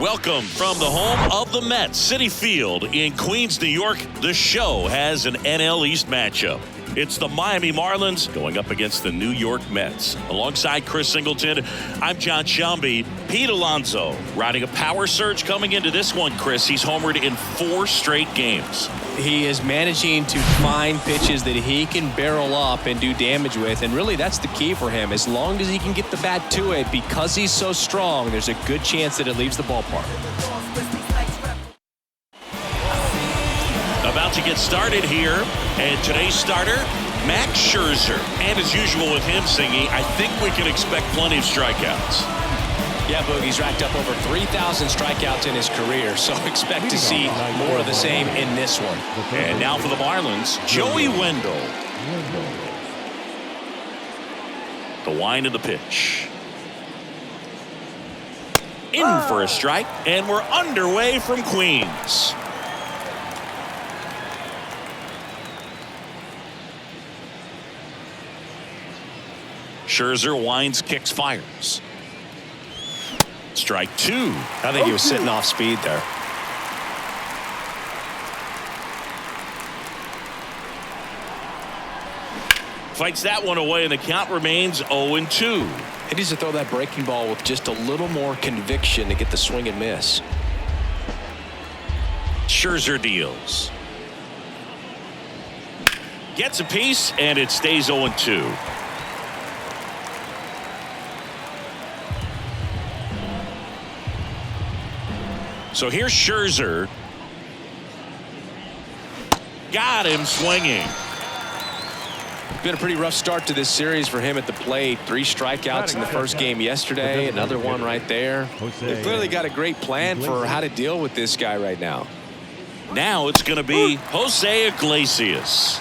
Welcome from the home of the Mets, Citi Field in Queens, New York. The Show has an NL East matchup. It's the Miami Marlins going up against the New York Mets. Alongside Chris Singleton, I'm John Shambi. Pete Alonso riding a power surge coming into this one, Chris. He's homered in 4 straight games. He is managing to find pitches that he can barrel up and do damage with, and really that's the key for him. As long as he can get the bat to it, because he's so strong, there's a good chance that it leaves the ballpark. About to get started here, and today's starter, Max Scherzer. And as usual with him singing, I think we can expect plenty of strikeouts. Yeah, Boogie's racked up over 3,000 strikeouts in his career, so expect to see more of the same in this one. And now for the Marlins, Joey Wendell. The wind of the pitch. In for a strike, and we're underway from Queens. Scherzer winds, kicks, fires. Strike 2. I think he was sitting off speed there. Fights that one away, and the count remains 0-2. He needs to throw that breaking ball with just a little more conviction to get the swing and miss. Scherzer deals. Gets a piece, and it stays 0-2. So here's Scherzer. Got him swinging. Been a pretty rough start to this series for him at the plate. 3 strikeouts in the first game yesterday. Another one right there. They've clearly got a great plan for how to deal with this guy right now. Now it's going to be Jose Iglesias.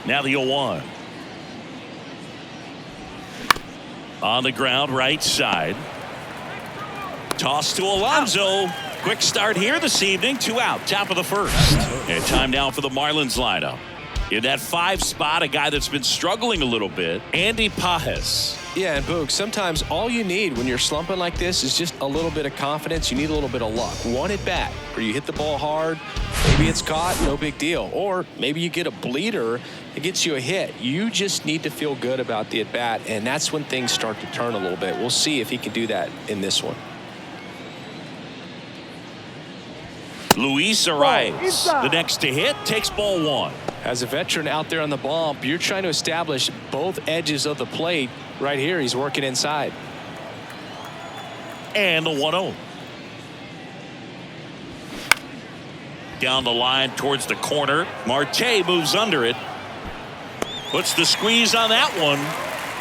Now the 0-1. On the ground, right side. Toss to Alonso. Quick start here this evening. 2 out, top of the first. And time now for the Marlins lineup. In that 5 spot, a guy that's been struggling a little bit, Andy Pages. Yeah, and Boog, sometimes all you need when you're slumping like this is just a little bit of confidence. You need a little bit of luck. One at bat where you hit the ball hard, maybe it's caught, no big deal. Or maybe you get a bleeder, it gets you a hit. You just need to feel good about the at bat, and that's when things start to turn a little bit. We'll see if he can do that in this one. Luis arrives. The next to hit takes ball 1. As a veteran out there on the bump, you're trying to establish both edges of the plate. Right here, he's working inside. And the 1-0. Down the line towards the corner. Marte moves under it. Puts the squeeze on that one.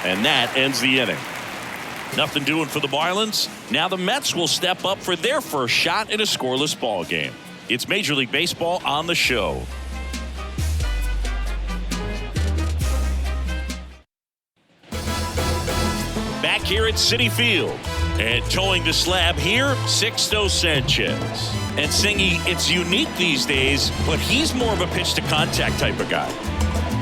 And that ends the inning. Nothing doing for the Marlins. Now the Mets will step up for their first shot in a scoreless ball game. It's Major League Baseball on the Show. Back here at Citi Field. And towing the slab here, Sixto Sanchez. And singing, it's unique these days, but he's more of a pitch-to-contact type of guy.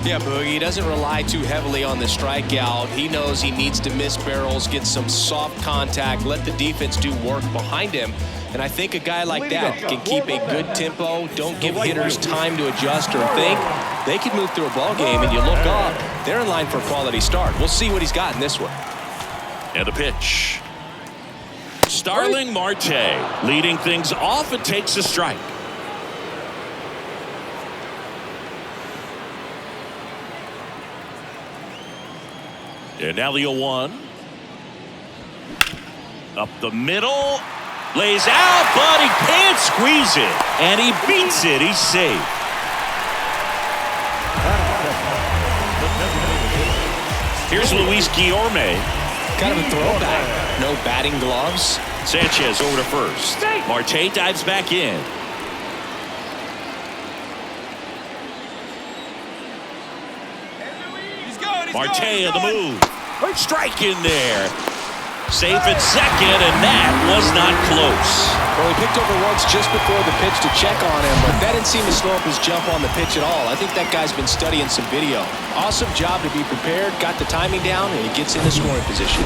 Yeah, Boogie, he doesn't rely too heavily on the strikeout. He knows he needs to miss barrels, get some soft contact, let the defense do work behind him. And I think a guy like that can keep a good tempo, don't give hitters time to adjust or think. They can move through a ball game, and you look up, they're in line for a quality start. We'll see what he's got in this one. And a pitch. Starling Marte leading things off. It takes a strike. And now the 0-1. Up the middle. Lays out, but he can't squeeze it. And he beats it. He's safe. Here's Luis Guillorme. Kind of a throwback. No batting gloves. Sanchez over to first. Marte dives back in. Marte on the move. Strike in there. Safe at second, and that was not close. Well, he picked over once just before the pitch to check on him, but that didn't seem to slow up his jump on the pitch at all. I think that guy's been studying some video. Awesome job to be prepared, got the timing down, and he gets in the scoring position.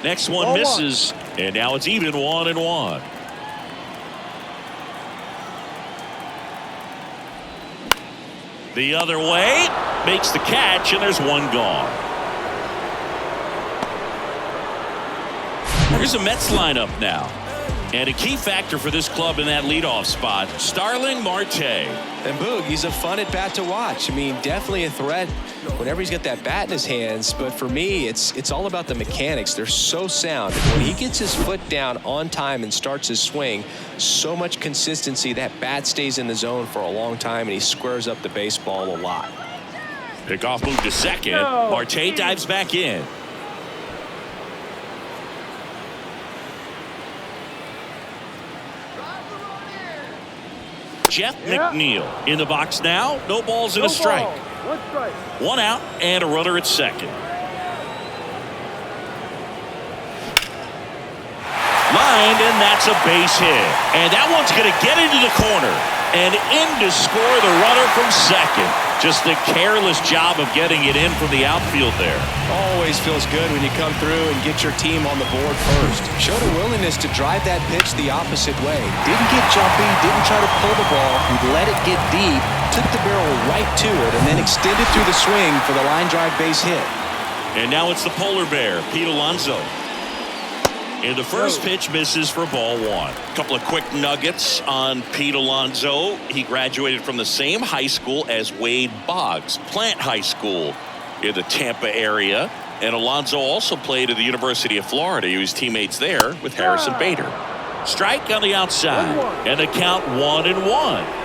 Next one misses, and now it's even 1-1. The other way, makes the catch, and there's one gone. Here's a Mets lineup now. And a key factor for this club in that leadoff spot, Starling Marte. And Boog, he's a fun at bat to watch. I mean, definitely a threat whenever he's got that bat in his hands. But for me, it's all about the mechanics. They're so sound. When he gets his foot down on time and starts his swing, so much consistency, that bat stays in the zone for a long time, and he squares up the baseball a lot. Pickoff move to second. Marte dives back in. Jeff McNeil in the box now. No balls and a strike. One out and a runner at second. Lined, and that's a base hit. And that one's going to get into the corner. And in to score the runner from second. Just a careless job of getting it in from the outfield there. Always feels good when you come through and get your team on the board first. Showed a willingness to drive that pitch the opposite way. Didn't get jumpy, didn't try to pull the ball. He let it get deep, took the barrel right to it, and then extended through the swing for the line drive base hit. And now it's the polar bear, Pete Alonso. And the first pitch misses for ball one. A couple of quick nuggets on Pete Alonso. He graduated from the same high school as Wade Boggs, Plant High School in the Tampa area. And Alonso also played at the University of Florida. He was teammates there with Harrison Bader. Strike on the outside, and the count 1-1.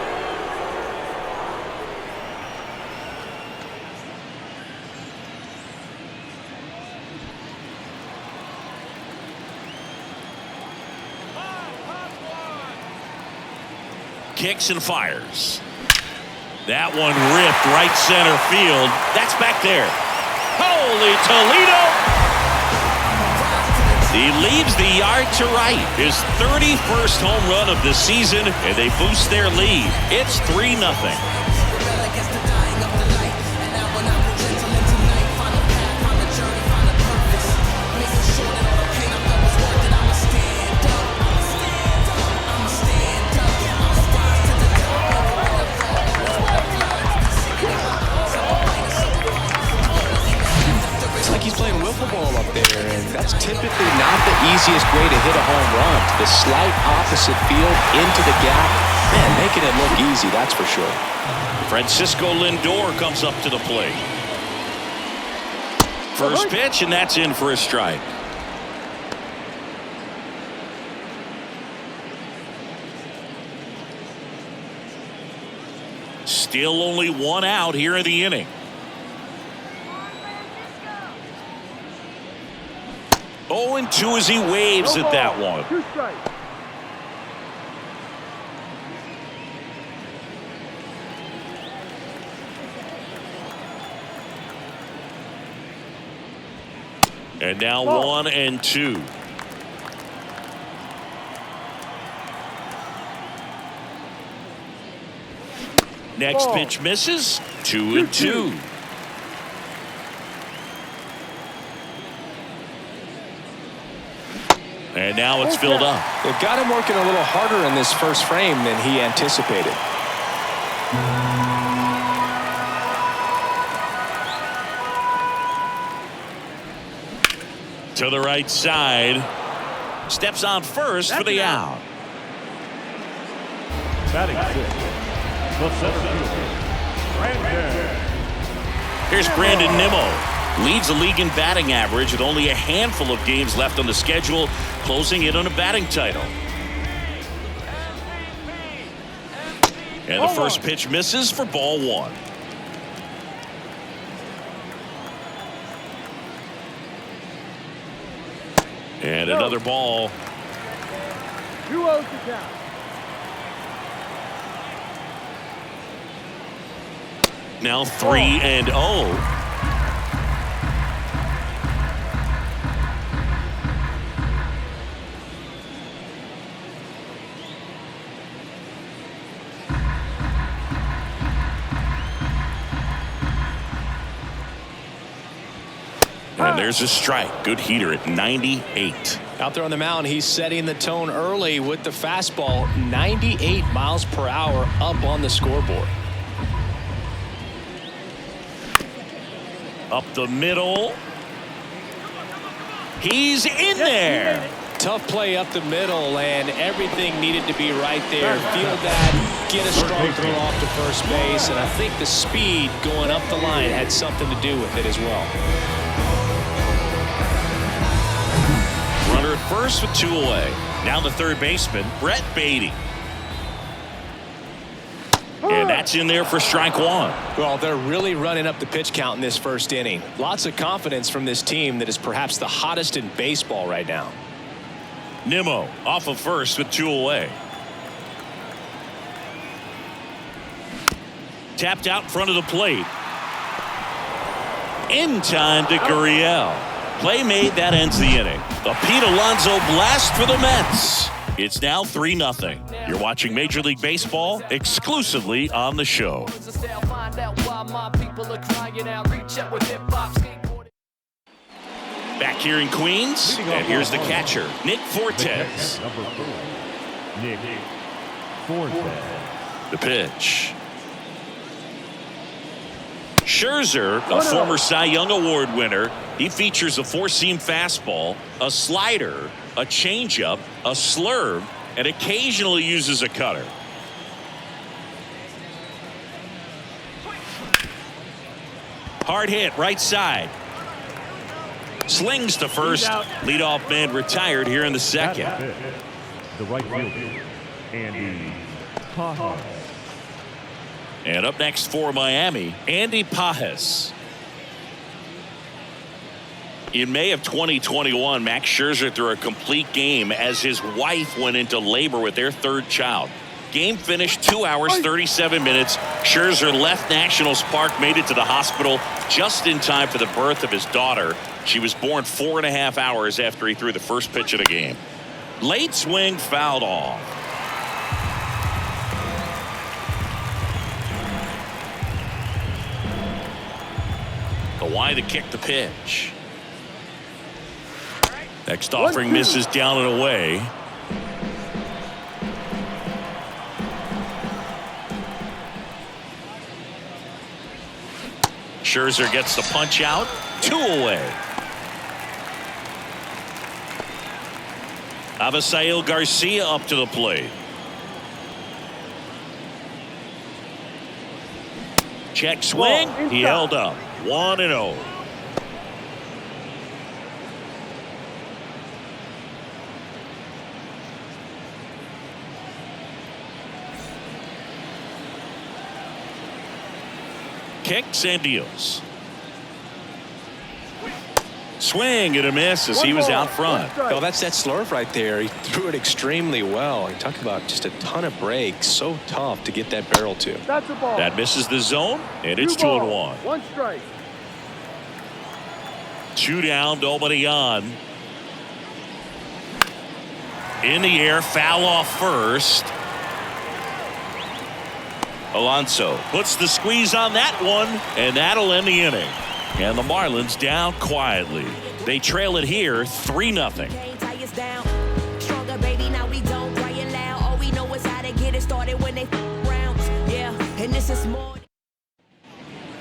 Kicks and fires. That one ripped right center field. That's back there. Holy Toledo! He leaves the yard to right. His 31st home run of the season, and they boost their lead. It's 3-0. Ball up there, and that's typically not the easiest way to hit a home run. The slight opposite field into the gap, man, making it look easy, that's for sure. Francisco Lindor comes up to the plate. First pitch, and that's in for a strike. Still only one out here in the inning. 0-2 as he waves at that one. And now 1-2. Next pitch misses. 2-2. And now it's filled up. They've got him working a little harder in this first frame than he anticipated. To the right side. Steps on first for the out. Batting six, the center fielder, Here's Brandon Nimmo. Leads the league in batting average with only a handful of games left on the schedule, closing in on a batting title. And the first pitch misses for ball one. And another ball. 2-0 to count. York now 3-0. And there's a strike. Good heater at 98. Out there on the mound, he's setting the tone early with the fastball. 98 miles per hour up on the scoreboard. Up the middle. He's in there. Tough play up the middle, and everything needed to be right there. Field that, get a strong throw off to first base, and I think the speed going up the line had something to do with it as well. Runner at first with 2 away. Now the third baseman, Brett Beatty. And that's in there for strike 1. Well, they're really running up the pitch count in this first inning. Lots of confidence from this team that is perhaps the hottest in baseball right now. Nimmo off of first with 2 away. Tapped out in front of the plate. In time to Gurriel. Play made, that ends the inning. A Pete Alonso blast for the Mets. It's now 3-0. You're watching Major League Baseball exclusively on the show. Back here in Queens, and here's the catcher, Nick Fortes. Number 4, Nick Fortes. The pitch. Scherzer, a former Cy Young Award winner, he features a 4-seam fastball, a slider, a changeup, a slurve, and occasionally uses a cutter. Hard hit, right side. Slings to first. Leadoff man retired here in the second. The right fielder, Andy Pajas. And up next for Miami, Andy Pajas. In May of 2021, Max Scherzer threw a complete game as his wife went into labor with their third child. Game finished 2 hours, 37 minutes. Scherzer left Nationals Park, made it to the hospital just in time for the birth of his daughter. She was born 4.5 hours after he threw the first pitch of the game. Late swing, fouled off. Kawhi to kick the pitch. Next offering misses down and away. Scherzer gets the punch out. 2 away. Avisail Garcia up to the plate. Check swing. He held up. 1-0. Kicks and deals. Swing and a miss as he was out front. Well, that's that slurve right there. He threw it extremely well. You talk about just a ton of breaks. So tough to get that barrel to. That misses the zone, and it's 2-1. 1 strike. 2 down, nobody on. In the air, foul off first. Alonso puts the squeeze on that one, and that'll end the inning. And the Marlins down quietly. They trail it here 3-0.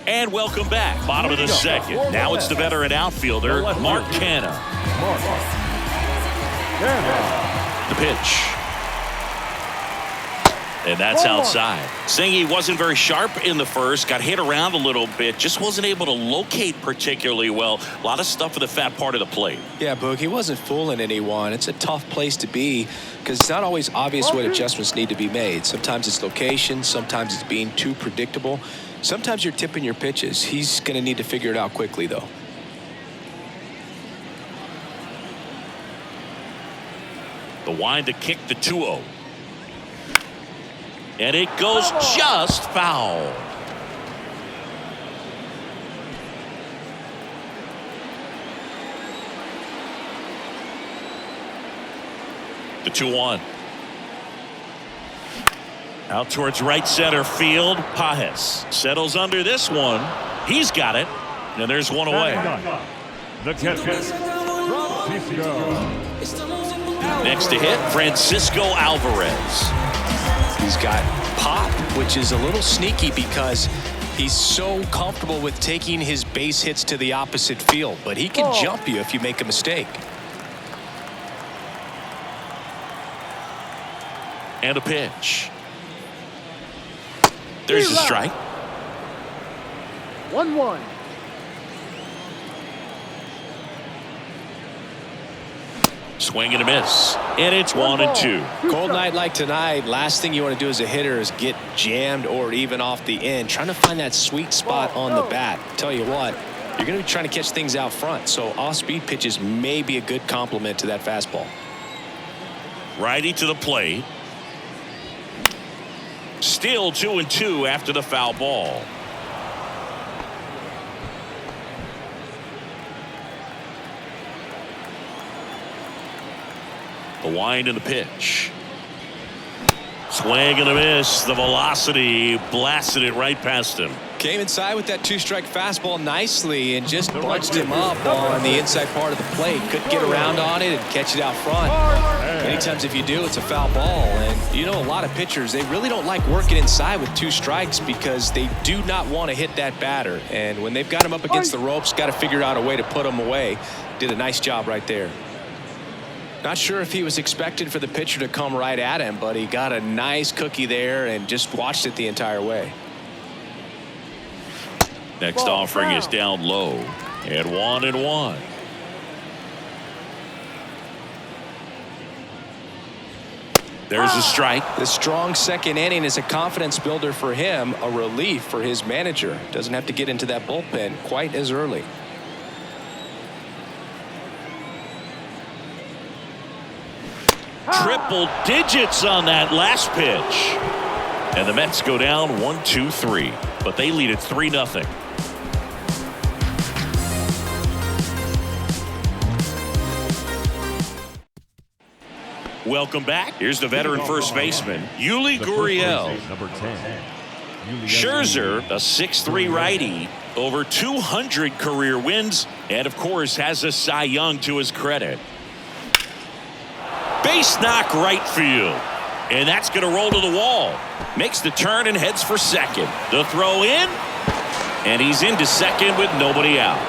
And welcome back. Bottom of the second. Now it's the veteran outfielder, Mark Canha. The pitch. And that's outside. Saying he wasn't very sharp in the first, got hit around a little bit, just wasn't able to locate particularly well. A lot of stuff in the fat part of the plate. Yeah, Boog, he wasn't fooling anyone. It's a tough place to be because it's not always obvious what adjustments need to be made. Sometimes it's location, sometimes it's being too predictable. Sometimes you're tipping your pitches. He's going to need to figure it out quickly, though. The wind to kick the 2-0. And it goes just foul. The 2-1. Out towards right center field. Pages settles under this one. He's got it. And there's one away. The catcher, Francisco. Next to hit, Francisco Alvarez. He's got pop, which is a little sneaky because he's so comfortable with taking his base hits to the opposite field, but he can jump you if you make a mistake. And a pitch. There's a strike. 1-1. Swing and a miss. And it's 1-2. Cold night like tonight, last thing you want to do as a hitter is get jammed or even off the end. Trying to find that sweet spot on the bat. Tell you what, you're going to be trying to catch things out front, so off-speed pitches may be a good complement to that fastball. Righty to the plate. Still 2-2 after the foul ball. The wind and the pitch. Swing and a miss. The velocity blasted it right past him. Came inside with that two-strike fastball nicely and just bunched him up on the inside part of the plate. Couldn't get around on it and catch it out front. Many times if you do, it's a foul ball. And you know, a lot of pitchers, they really don't like working inside with two strikes because they do not want to hit that batter. And when they've got him up against the ropes, got to figure out a way to put him away. Did a nice job right there. Not sure if he was expected for the pitcher to come right at him, but he got a nice cookie there and just watched it the entire way. Next offering is down low. And 1-1. There's a strike. The strong second inning is a confidence builder for him, a relief for his manager. Doesn't have to get into that bullpen quite as early. Triple digits on that last pitch. And the Mets go down 1-2-3. But they lead it 3-0. Welcome back. Here's the veteran first baseman, Yuli Gurriel. Number 10. Scherzer, a 6'3" righty, over 200 career wins, and of course has a Cy Young to his credit. Base knock right field. And that's going to roll to the wall. Makes the turn and heads for second. The throw in. And he's into second with nobody out.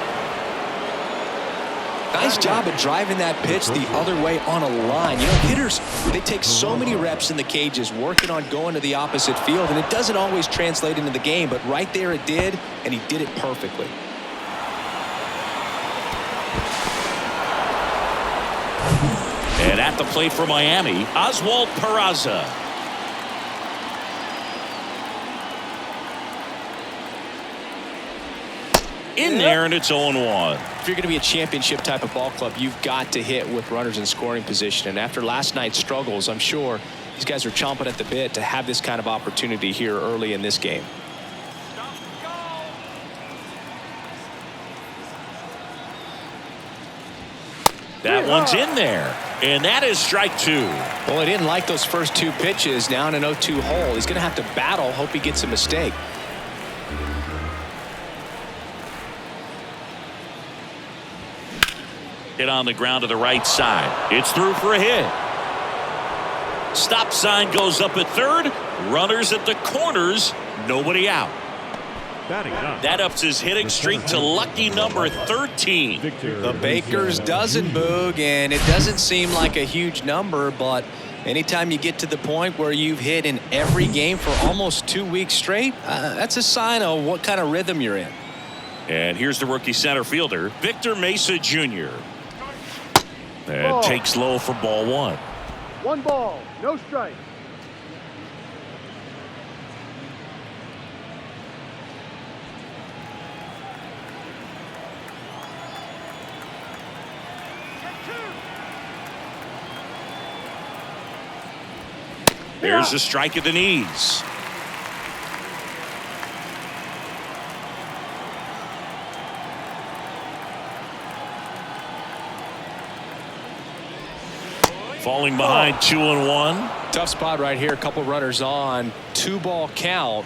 Nice job of driving that pitch the other way on a line. You know, hitters, they take so many reps in the cages working on going to the opposite field, and it doesn't always translate into the game, but right there it did, and he did it perfectly. And at the plate for Miami, Oswald Peraza. In there, and it's 0-1. If you're going to be a championship type of ball club, you've got to hit with runners in scoring position. And after last night's struggles, I'm sure these guys are chomping at the bit to have this kind of opportunity here early in this game. That one's in there. And that is strike two. Well, he didn't like those first two pitches down an 0-2 hole. He's going to have to battle, hope he gets a mistake. Hit on the ground to the right side. It's through for a hit. Stop sign goes up at third. Runners at the corners. Nobody out. That ups his hitting streak to lucky number 13. The Baker's dozen, Boog, and it doesn't seem like a huge number, but anytime you get to the point where you've hit in every game for almost 2 weeks straight, that's a sign of what kind of rhythm you're in. And here's the rookie center fielder, Victor Mesa Jr. And takes low for ball one. 1 ball, no strike. There's a strike at the knees. Falling behind 2-1. Tough spot right here. A couple runners on. 2-ball count.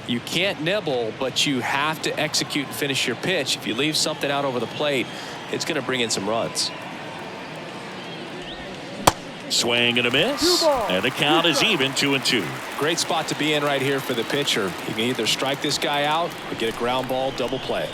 You can't nibble, but you have to execute and finish your pitch. If you leave something out over the plate, it's going to bring in some runs. Swing and a miss. And the count is even 2-2. Great spot to be in right here for the pitcher. You can either strike this guy out or get a ground ball double play.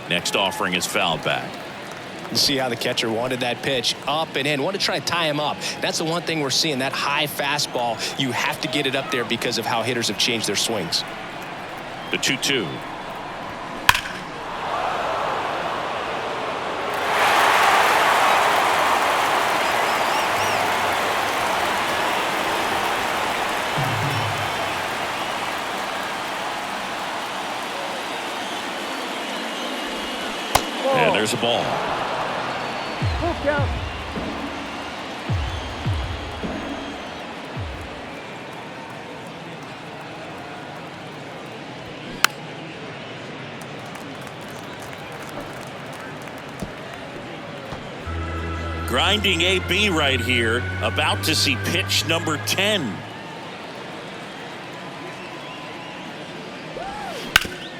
Next offering is fouled back. You see how the catcher wanted that pitch up and in. Want to try to tie him up. That's the one thing we're seeing, that high fastball. You have to get it up there because of how hitters have changed their swings. The 2-2. And there's a ball. Full count. Grinding AB right here. About to see pitch number 10.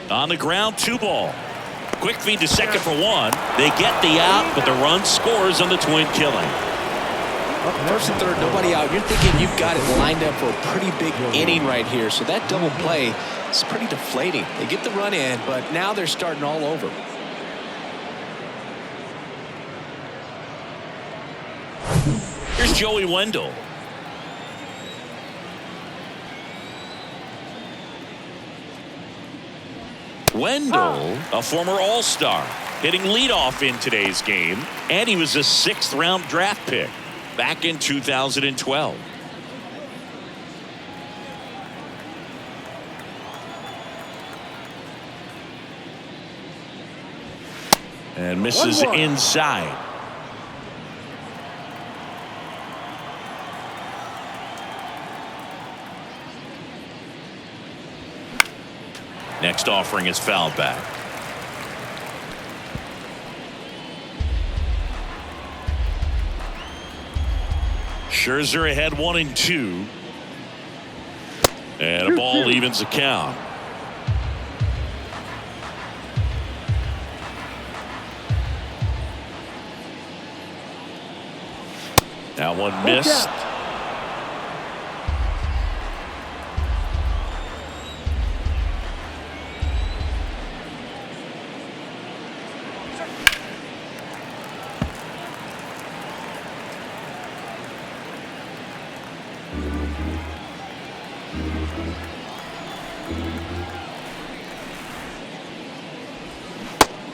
On the ground, 2-ball. Quick feed to second for 1. They get the out, but the run scores on the twin killing. First and third, nobody out. You're thinking you've got it lined up for a pretty big inning right here. So that double play is pretty deflating. They get the run in, but now they're starting all over. Here's Joey Wendell. Wendell, a former All-Star, hitting leadoff in today's game, and he was a 6th-round draft pick back in 2012. And misses 1-1. inside. Next offering is fouled back. Scherzer ahead 1-2. And a ball evens the count. That one missed.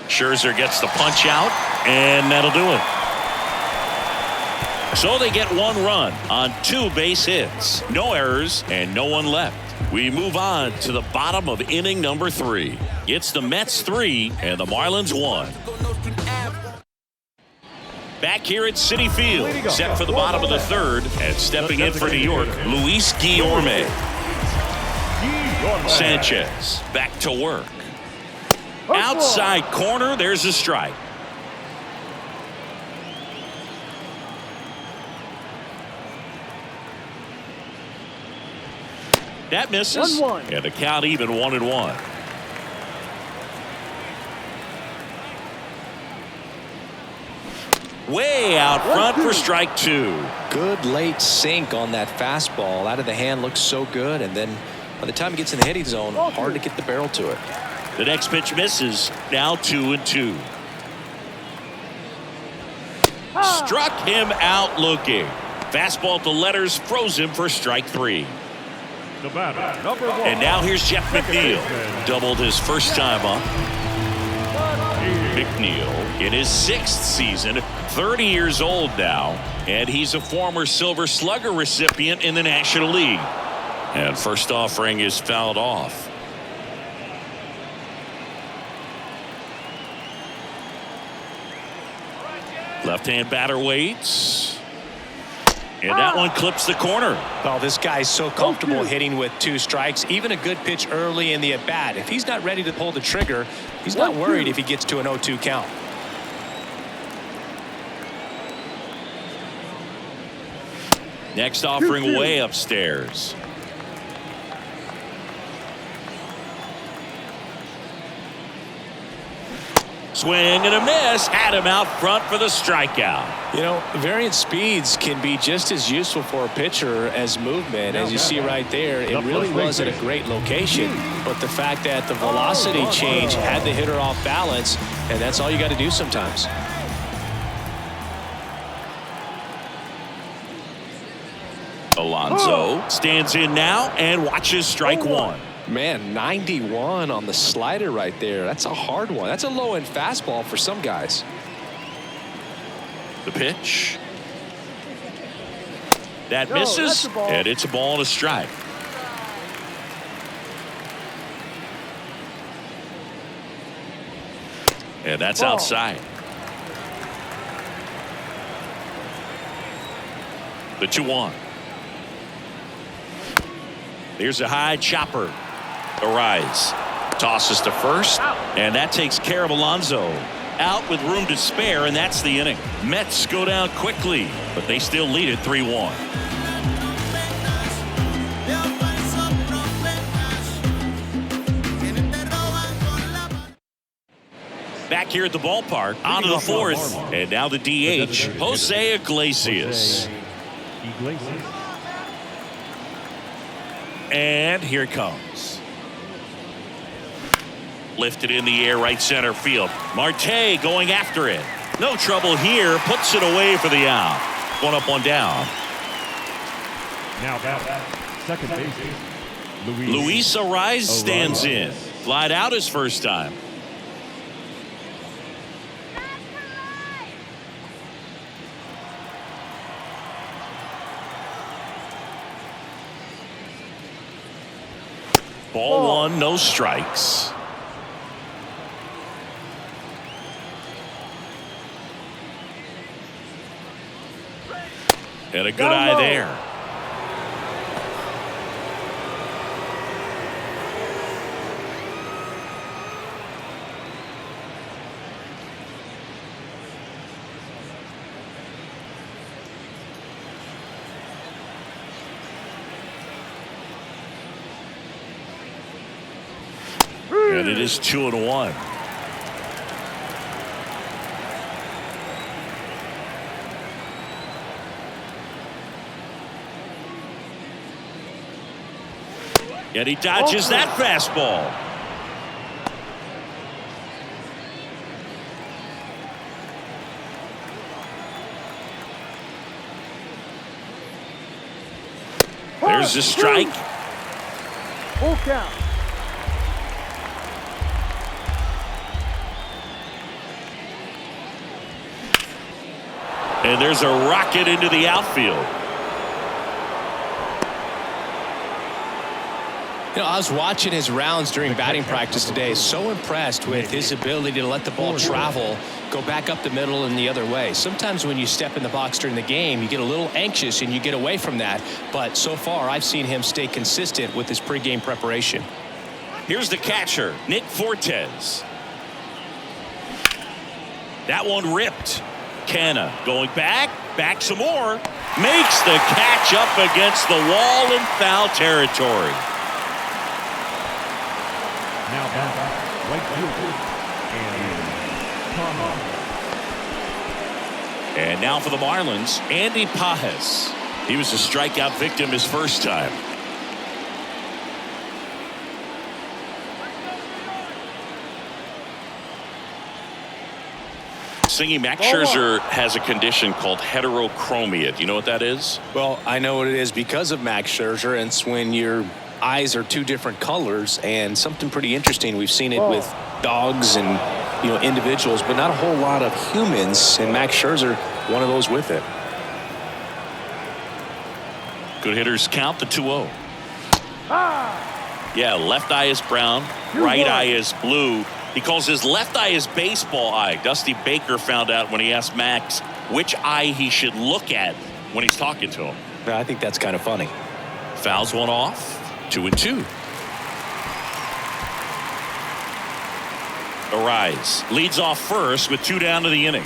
Scherzer gets the punch out, and that'll do it. So they get 1 run on 2 base hits, no errors, and no one left. We move on to the bottom of inning number 3. It's the Mets 3 and the Marlins 1. Back here at Citi Field, set for the bottom of the 3rd, and stepping in for New York, Luis Guillorme. Sanchez back to work. Outside corner, there's a strike. That misses. 1-1. And the count even 1-1. Way out front for strike 2. Good late sink on that fastball. Out of the hand looks so good, and then by the time it gets in the hitting zone, hard to get the barrel to it. The next pitch misses. Now 2-2. Struck him out looking. Fastball to letters froze him for strike 3. The batter, number 1. And now here's Jeff McNeil. Doubled his first time up. McNeil in his 6th season, 30 years old now, and he's a former Silver Slugger recipient in the National League. And first offering is fouled off. Left-hand batter waits. And that one clips the corner. Oh, this guy's so comfortable hitting with 2 strikes. Even a good pitch early in the at-bat. If he's not ready to pull the trigger, he's not worried if he gets to an 0-2 count. Next offering way upstairs. Swing and a miss. Had him out front for the strikeout. You know, variant speeds can be just as useful for a pitcher as movement. As you see right there, it really was at a great location. But the fact that the velocity change had the hitter off balance, and that's all you got to do sometimes. Alonso stands in now and watches strike 1. Man, 91 on the slider right there. That's a hard one. That's a low-end fastball for some guys. The pitch. That misses, and it's a ball and a strike. And that's outside. The 2-1. Here's a high chopper. Arise. Tosses to first. And that takes care of Alonso. Out with room to spare, and that's the inning. Mets go down quickly, but they still lead it 3-1. Back here at the ballpark, onto the 4th. And now the DH, Jose Iglesias. And here it comes. Lifted in the air, right center field. Marte going after it. No trouble here. Puts it away for the out. 1 up, 1 down. Now back, second base. Luis Arise stands in. Flied out his first time. Ball 1, no strikes. And a good eye there. And it is 2-1. And he dodges that fastball. There's the strike. Full count. And there's a rocket into the outfield. You know, I was watching his rounds during batting practice today. So impressed with his ability to let the ball travel, go back up the middle and the other way. Sometimes when you step in the box during the game, you get a little anxious and you get away from that. But so far, I've seen him stay consistent with his pregame preparation. Here's the catcher, Nick Fortes. That one ripped. Canna going back some more. Makes the catch up against the wall in foul territory. Now back, right fielder, and now for the Marlins, Andy Pajes. He was a strikeout victim his first time. Singy, Max Scherzer has a condition called heterochromia. Do you know what that is? Well, I know what it is because of Max Scherzer, and it's when your eyes are 2 different colors, and something pretty interesting. We've seen it with dogs and individuals, but not a whole lot of humans, and Max Scherzer, one of those with it. Good hitters count the 2-0. Yeah, left eye is brown, right eye is blue. He calls his left eye his baseball eye. Dusty Baker found out when he asked Max which eye he should look at when he's talking to him. I think that's kind of funny. Fouls one off. 2-2. Arise leads off first with 2 down to the inning.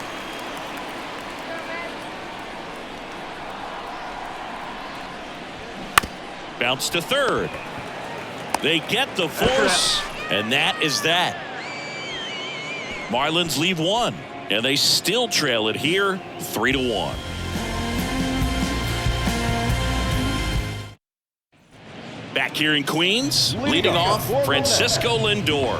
Bounce to third. They get the force, and that is that. Marlins leave 1, and they still trail it here 3-1. Back here in Queens, leading off, Francisco Lindor.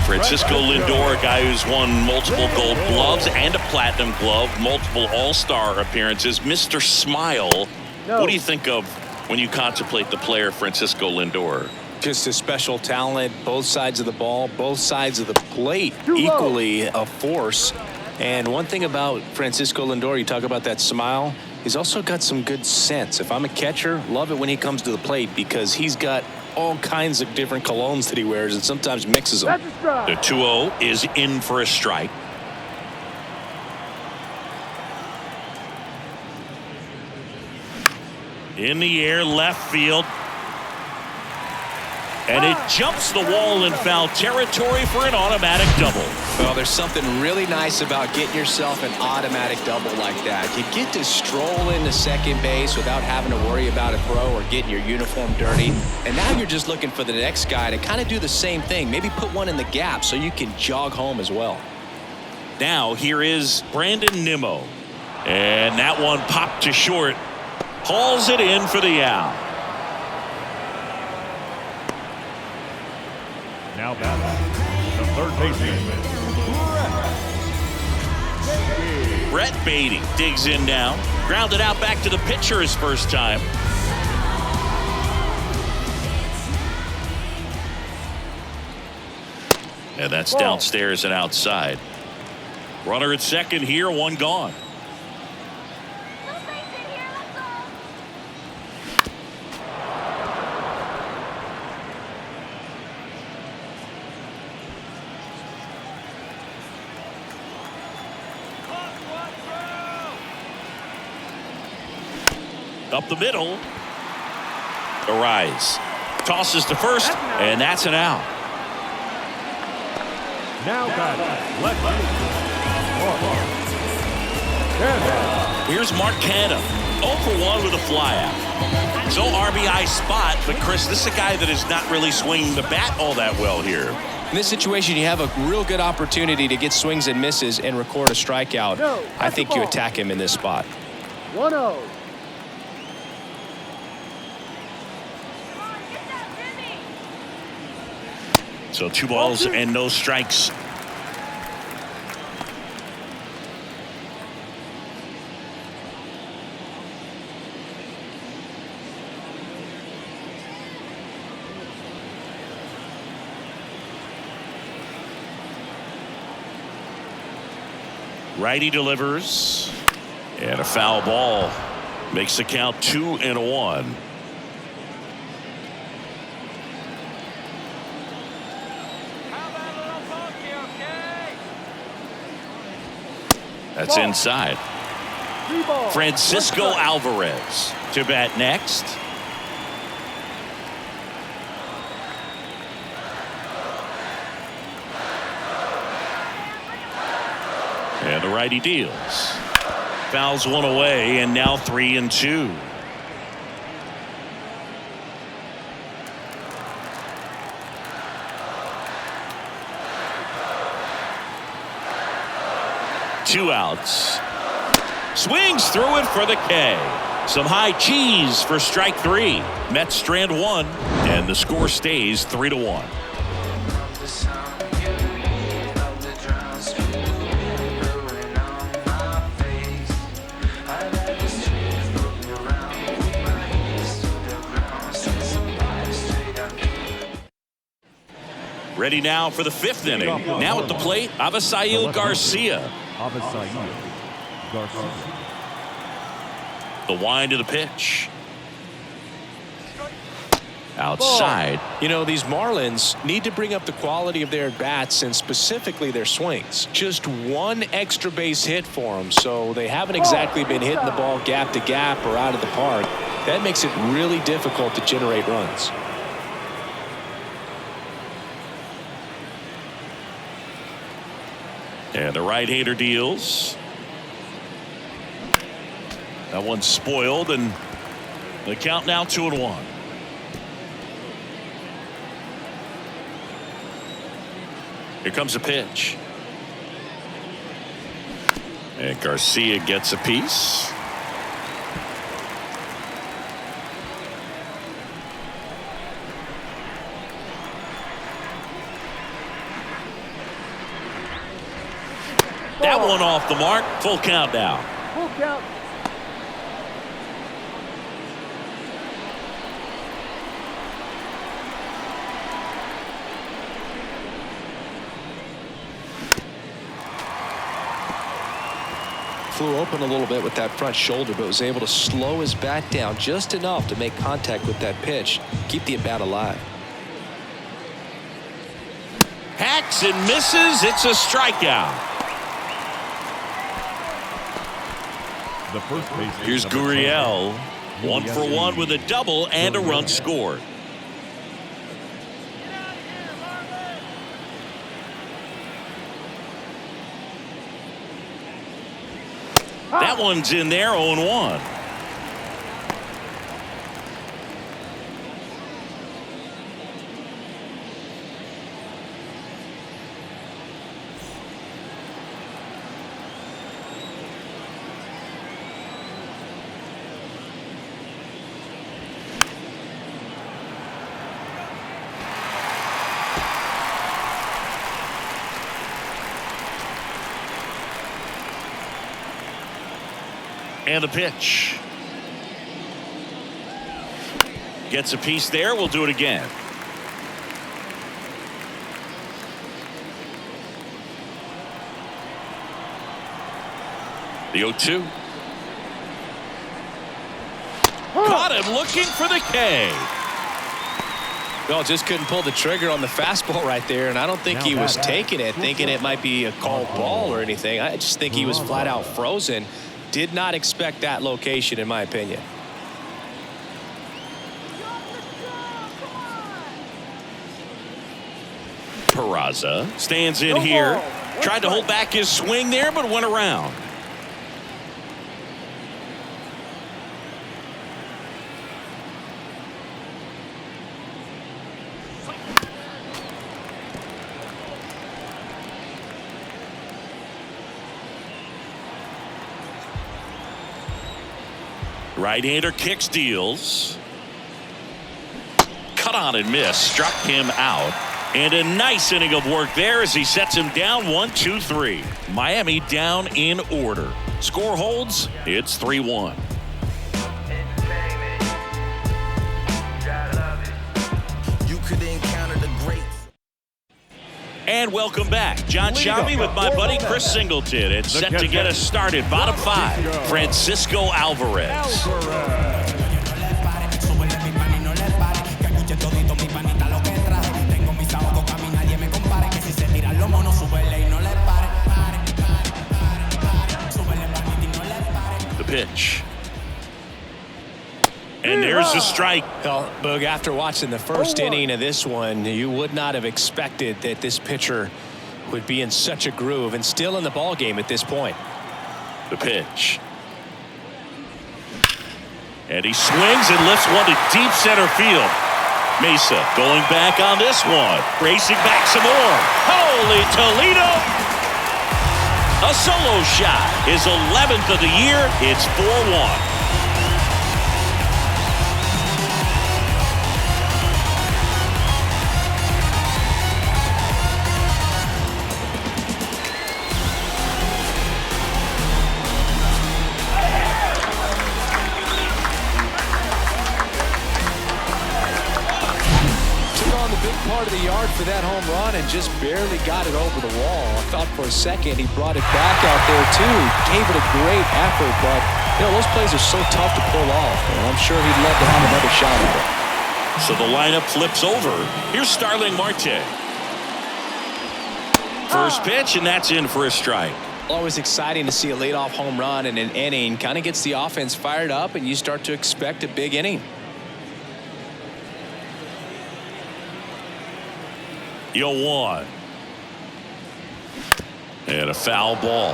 Francisco Lindor, a guy who's won multiple Gold Gloves and a Platinum Glove, multiple All-Star appearances. Mr. Smile, what do you think of when you contemplate the player Francisco Lindor? Just a special talent, both sides of the ball, both sides of the plate, equally a force. And one thing about Francisco Lindor, you talk about that smile, he's also got some good sense. If I'm a catcher, love it when he comes to the plate because he's got all kinds of different colognes that he wears and sometimes mixes them. The 2-0 is in for a strike. In the air, left field. And it jumps the wall in foul territory for an automatic double. Well, there's something really nice about getting yourself an automatic double like that. You get to stroll into second base without having to worry about a throw or getting your uniform dirty. And now you're just looking for the next guy to kind of do the same thing. Maybe put one in the gap so you can jog home as well. Now here is Brandon Nimmo. And that one popped to short. Hauls it in for the out. Now batting, the third baseman, Brett Beatty digs in now. Grounded out back to the pitcher his first time. And that's downstairs and outside. Runner at second here, 1 gone. Up the middle. Arise. Tosses to first, and that's an out. now batting, left field, Here's Mark Canha. 0 for 1 with a flyout. So RBI spot, but Chris, this is a guy that is not really swinging the bat all that well here. In this situation, you have a real good opportunity to get swings and misses and record a strikeout. I think you attack him in this spot. 1-0. So 2 balls and no strikes. Righty delivers, and a foul ball makes the count 2-1. That's inside. Francisco Alvarez to bat next. And the righty deals. Fouls one away, and now 3-2. Two outs. Swings through it for the K. Some high cheese for strike 3. Mets strand 1, and the score stays 3-1. Ready now for the 5th inning. Now at the plate, Avisail Garcia. The wind of the pitch. outside. You know, these Marlins need to bring up the quality of their bats and specifically their swings. Just one extra base hit for them, so they haven't exactly been hitting the ball gap to gap or out of the park. That makes it really difficult to generate runs. And the right-hander deals. That one's spoiled, and the count now 2-1. Here comes a pitch. And Garcia gets a piece. That one off the mark. Full count now. Full count. Flew open a little bit with that front shoulder, but was able to slow his bat down just enough to make contact with that pitch, keep the at-bat alive. Hacks and misses. It's a strikeout. The first base. Here's Gurriel. 1 for 1 with a double and a run scored. That one's in there, 0-1. And the pitch. Gets a piece there. We'll do it again. The 0-2. Caught him looking for the K. Well, just couldn't pull the trigger on the fastball right there, and I don't think he was taking it, thinking it might be a called ball or anything. I just think he was flat out frozen. Did not expect that location, in my opinion. Peraza stands in here. Tried to hold back his swing there, but went around. Right-hander kicks, deals. Cut on and miss. Struck him out. And a nice inning of work there as he sets him down 1-2-3. Miami down in order. Score holds. It's 3-1. You could encounter the greats. And welcome back. John Shabby with my buddy Chris Singleton. It's set to get us started. Bottom 5, Francisco Alvarez. The pitch. And there's the strike. Well, Boog, after watching the first inning of this one, you would not have expected that this pitcher would be in such a groove and still in the ball game at this point. The pitch. And he swings and lifts one to deep center field. Mesa going back on this one. Racing back some more. Holy Toledo! A solo shot. His 11th of the year. It's 4-1. Part of the yard for that home run and just barely got it over the wall. I thought for a second he brought it back out there too. Gave it a great effort, but you know those plays are so tough to pull off. And I'm sure he'd love to have another shot at it. So the lineup flips over. Here's Starling Marte. First pitch, and that's in for a strike. Always exciting to see a leadoff home run in an inning. Kind of gets the offense fired up, and you start to expect a big inning. 0-1. And a foul ball.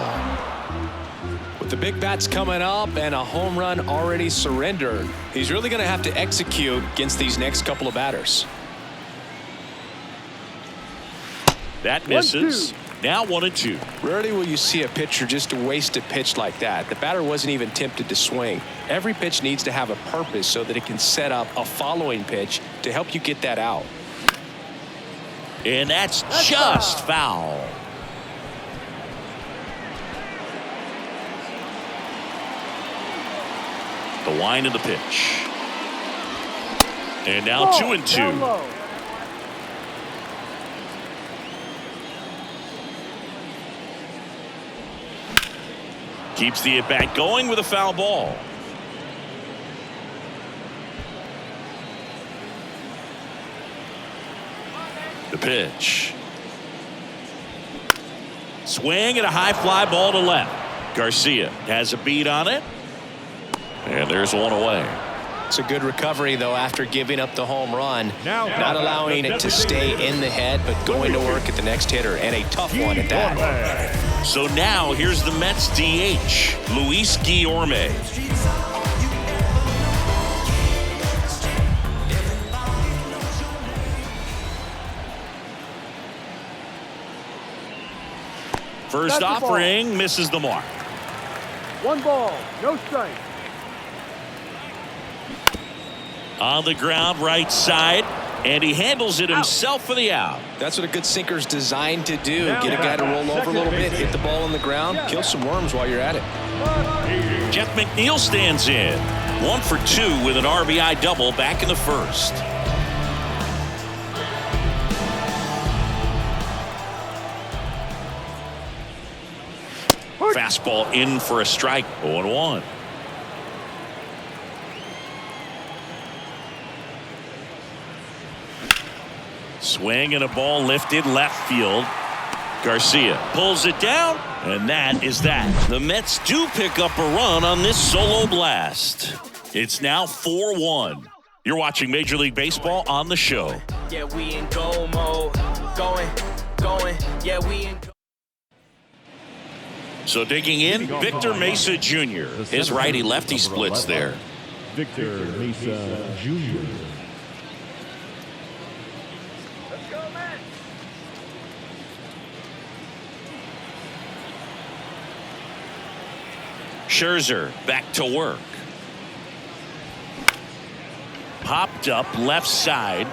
With the big bats coming up and a home run already surrendered, he's really going to have to execute against these next couple of batters. That misses. Now 1-2. Rarely will you see a pitcher just waste a pitch like that. The batter wasn't even tempted to swing. Every pitch needs to have a purpose so that it can set up a following pitch to help you get that out. And that's just foul. The wind of the pitch. And now 2-2. Keeps the at-bat going with a foul ball. The pitch. Swing and a high fly ball to left. Garcia has a beat on it. And there's one away. It's a good recovery, though, after giving up the home run. Not allowing it to stay in the head, but going to work at the next hitter, and a tough one at that. So now here's the Mets DH, Luis Guillorme. First offering misses the mark. 1 ball, no strike. On the ground, right side, and he handles it himself for the out. That's what a good sinker's designed to do. Get a guy to roll over a little bit, hit the ball on the ground, kill some worms while you're at it. Jeff McNeil stands in. 1 for 2 with an RBI double back in the first. Fastball in for a strike. 0-1. Swing and a ball lifted left field. Garcia pulls it down, and that is that. The Mets do pick up a run on this solo blast. It's now 4-1. You're watching Major League Baseball on the show. Yeah, we in go mode. Going. Yeah, we in. So digging in, Victor Mesa Jr. His righty-lefty splits there. Victor Mesa Jr. Scherzer back to work. Popped up left side.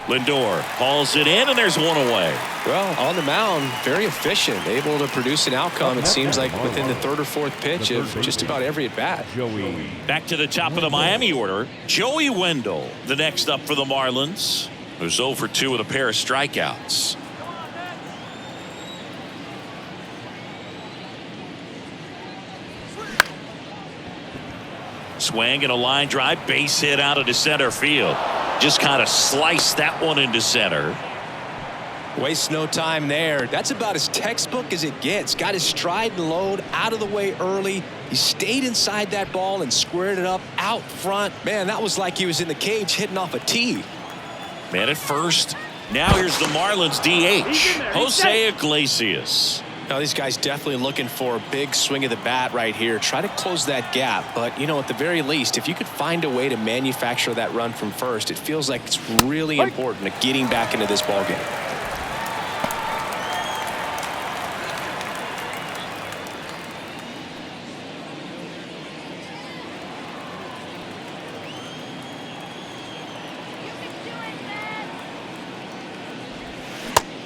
Lindor hauls it in, and there's one away. Well, on the mound, very efficient, able to produce an outcome, it seems like, within the third or fourth pitch of just about every at-bat. Back to the top of the Miami order. Joey Wendell, the next up for the Marlins, who's 0 for 2 with a pair of strikeouts. Swing and a line drive, base hit out into center field. Just kind of sliced that one into center. Wastes no time there. That's about as textbook as it gets. Got his stride and load out of the way early. He stayed inside that ball and squared it up out front. Man, that was like he was in the cage hitting off a tee. Man at first. Now here's the Marlins DH, Jose Iglesias. Now these guys definitely looking for a big swing of the bat right here. Try to close that gap. But, you know, at the very least, if you could find a way to manufacture that run from first, it feels like it's really important to getting back into this ballgame.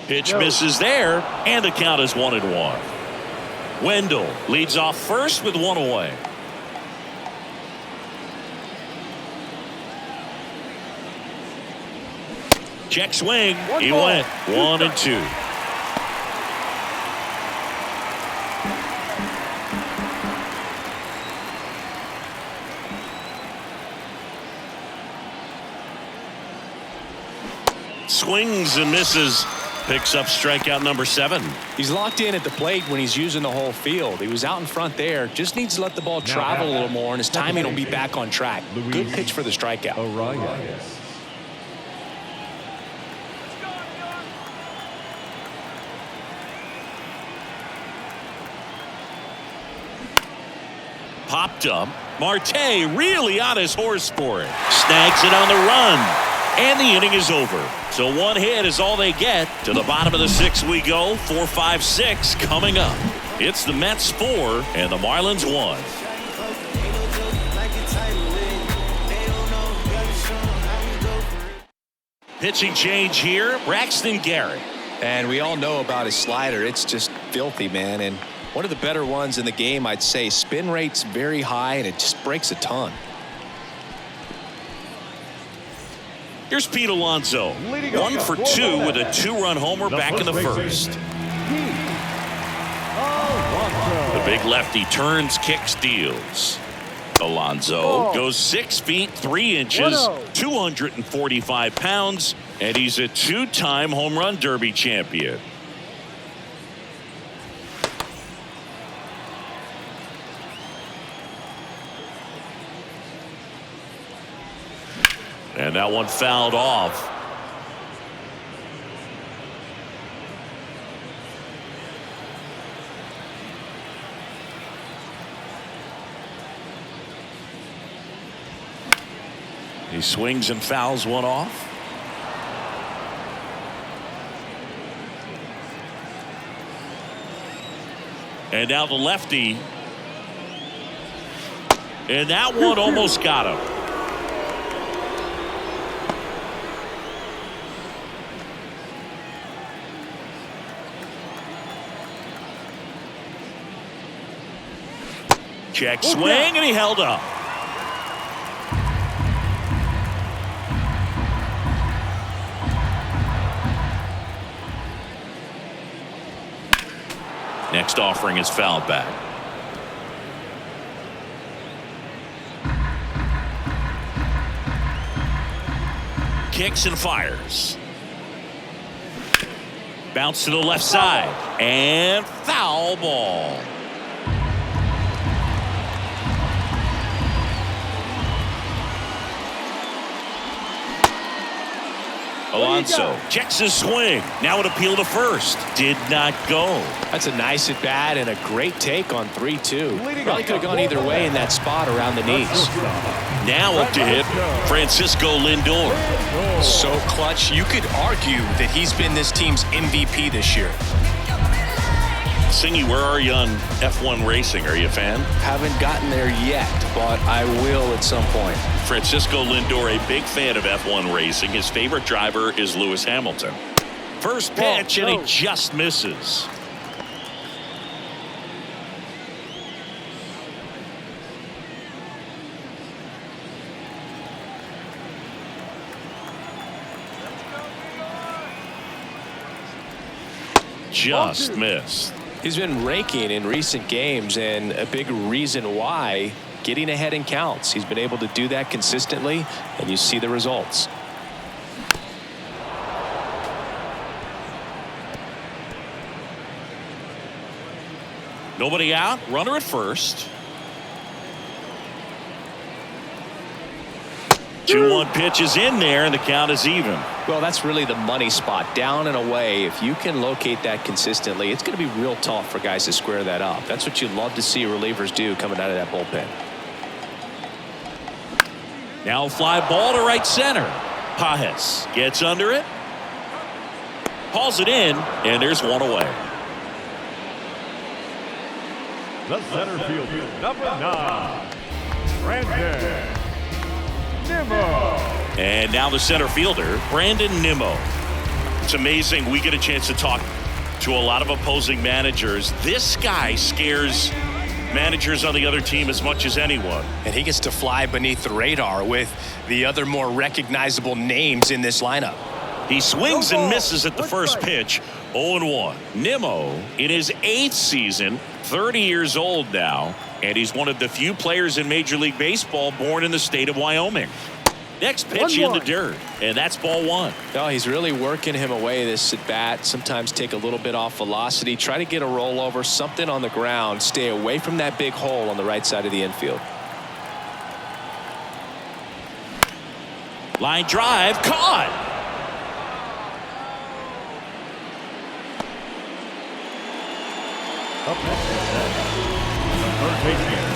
Pitch misses there, and the count is 1-1. Wendell leads off first with one away. Check swing. He went 1-2. Swings and misses. Picks up strikeout number 7. He's locked in at the plate when he's using the whole field. He was out in front there. Just needs to let the ball travel a little more, and his timing will be back on track. Good pitch for the strikeout. Popped up. Marte really on his horse for it. Snags it on the run. And the inning is over. So one hit is all they get. To the bottom of the 6th we go. 4, 5, 6 coming up. It's the Mets 4 and the Marlins 1. Pitching change here. Braxton Garrett. And we all know about his slider. It's just filthy, man. And one of the better ones in the game, I'd say. Spin rate's very high, and it just breaks a ton. Here's Pete Alonso. 1 for 2 with a 2-run homer back in the first. The big lefty turns, kicks, deals. Alonso goes 6 feet 3 inches, 245 pounds, and he's a 2-time home run derby champion. And that one fouled off. He swings and fouls one off. And now the lefty. And that one almost got him. Check swing, and he held up. Next offering is fouled back. Kicks and fires. Bounce to the left side. And foul ball. Alonso checks his swing. Now an appeal to first. Did not go. That's a nice at bat and a great take on 3-2. Probably could have gone either way in that spot around the knees. Now up to hit Francisco Lindor. So clutch. You could argue that he's been this team's MVP this year. Singy, where are you on F1 racing? Are you a fan? Haven't gotten there yet, but I will at some point. Francisco Lindor, a big fan of F1 racing. His favorite driver is Lewis Hamilton. First pitch, and he just misses. Just missed. He's been raking in recent games, and a big reason why, getting ahead in counts. He's been able to do that consistently, and you see the results. Nobody out, runner at first. 2-1 pitch is in there, and the count is even. Well, that's really the money spot, down and away. If you can locate that consistently, it's going to be real tough for guys to square that up. That's what you love to see relievers do coming out of that bullpen. Now fly ball to right center. Pajes gets under it, hauls it in, and there's one away. The center fielder, number 9, Brandon Nimmo. And now the center fielder, Brandon Nimmo. It's amazing. We get a chance to talk to a lot of opposing managers. This guy scares managers on the other team as much as anyone. And he gets to fly beneath the radar with the other more recognizable names in this lineup. He swings and misses at the first pitch. 0-1. Nimmo in his 8th season, 30 years old now, and he's one of the few players in Major League Baseball born in the state of Wyoming. Next pitch in the dirt, and that's ball one. No, he's really working him away, this at bat. Sometimes take a little bit off velocity, try to get a rollover, something on the ground, stay away from that big hole on the right side of the infield. Line drive, caught. Up next is the third baseman,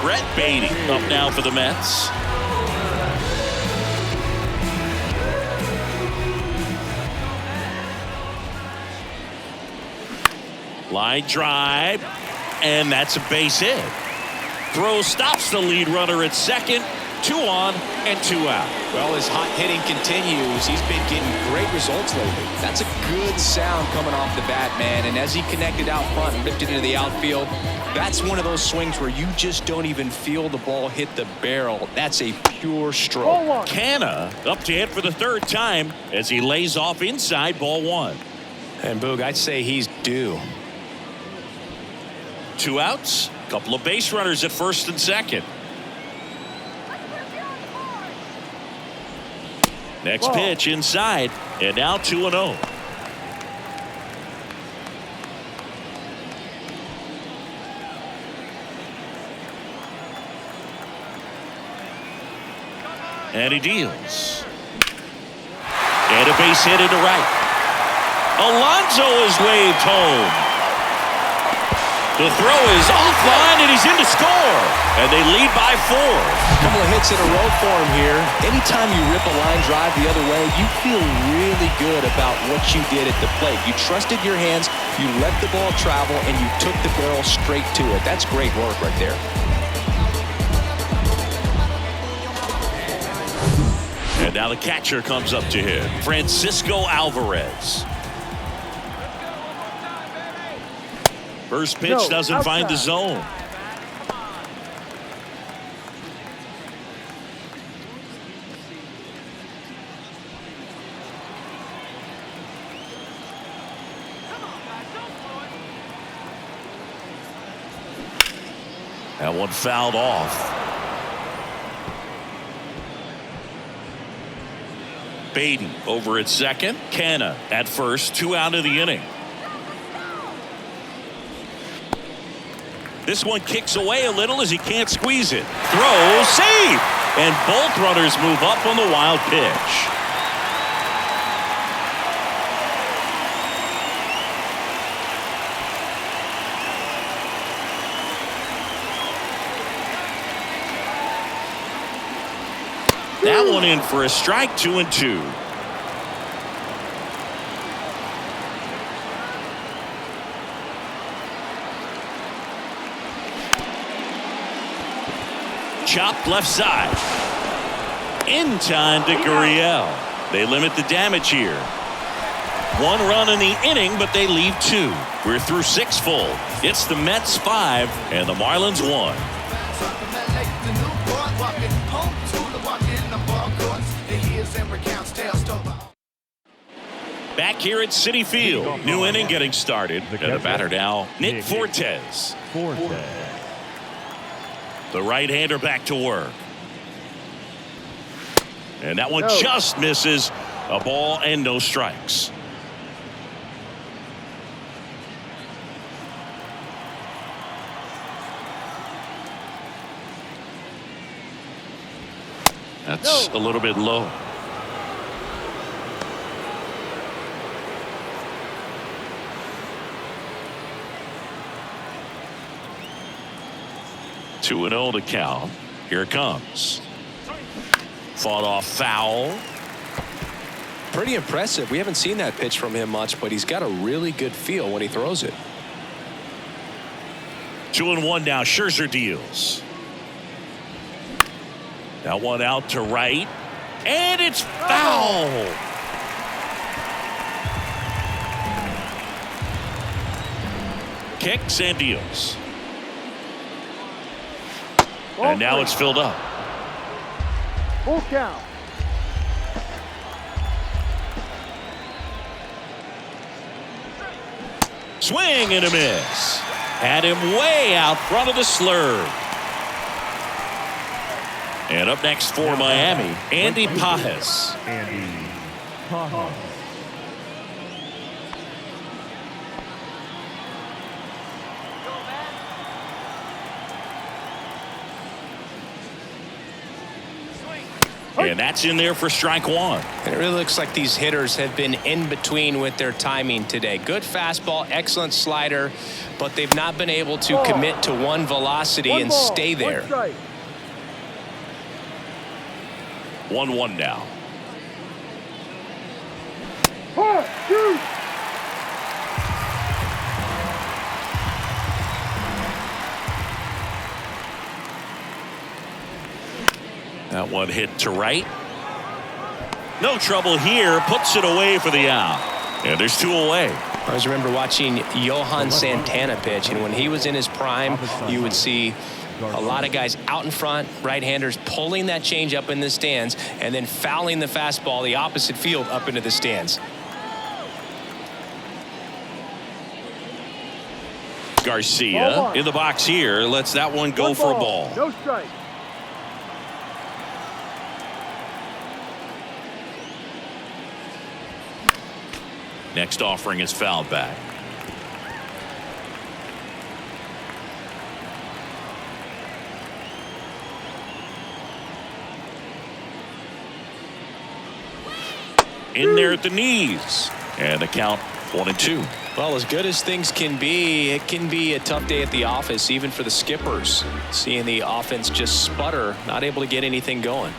Brett Beatty up now for the Mets. Line drive, and that's a base hit. Throw stops the lead runner at second. 2 on and 2 out. Well, his hot hitting continues. He's been getting great results lately. That's a good sound coming off the bat, man. And as he connected out front and ripped it into the outfield, that's one of those swings where you just don't even feel the ball hit the barrel. That's a pure stroke. Canna up to hit for the 3rd time as he lays off inside ball 1. And Boog, I'd say he's due. 2 outs, couple of base runners at first and second. Next pitch inside, and now 2-0. And he deals. And a base hit into right. Alonso is waved home. The throw is offline, and he's in to score. And they lead by 4. A couple of hits in a row for him here. Anytime you rip a line drive the other way, you feel really good about what you did at the plate. You trusted your hands, you let the ball travel, and you took the barrel straight to it. That's great work right there. And now the catcher comes up to him, Francisco Alvarez. First pitch doesn't find the zone. That one fouled off. Baden over at second. Canna at first. 2 out of the inning. This one kicks away a little as he can't squeeze it. Throw, save! And both runners move up on the wild pitch. That one in for a strike, 2-2. Chopped left side. In time to Gurriel. They limit the damage here. 1 run in the inning, but they leave 2. We're through 6 full. It's the Mets 5 and the Marlins 1. Back here at Citi Field. New inning getting started. And the batter now, Nick Fortes. The right-hander back to work. And that one just misses. A ball and no strikes. That's a little bit low. Two and 0 to count. Here it comes. Fought off foul. Pretty impressive. We haven't seen that pitch from him much, but he's got a really good feel when he throws it. 2-1 now. Scherzer deals. That one out to right. And it's foul. Kicks and deals. And now it's filled up. Full count. Swing and a miss. Had him way out front of the slurve. And up next for Miami, Andy Pajes. Andy Pajes. And that's in there for strike one. And it really looks like these hitters have been in between with their timing today. Good fastball, excellent slider, but they've not been able to commit to one velocity and stay there. 1-1 now. That one hit to right. No trouble here. Puts it away for the out. And there's two away. I always remember watching Johan Santana pitch, and when he was in his prime, you would see a lot of guys out in front, right-handers pulling that change up in the stands and then fouling the fastball the opposite field up into the stands. Garcia in the box here. Lets that one go for a ball. No strike. Next offering is fouled back. In there at the knees. And the count 1-2. Well, as good as things can be, it can be a tough day at the office, even for the skippers. Seeing the offense just sputter, not able to get anything going.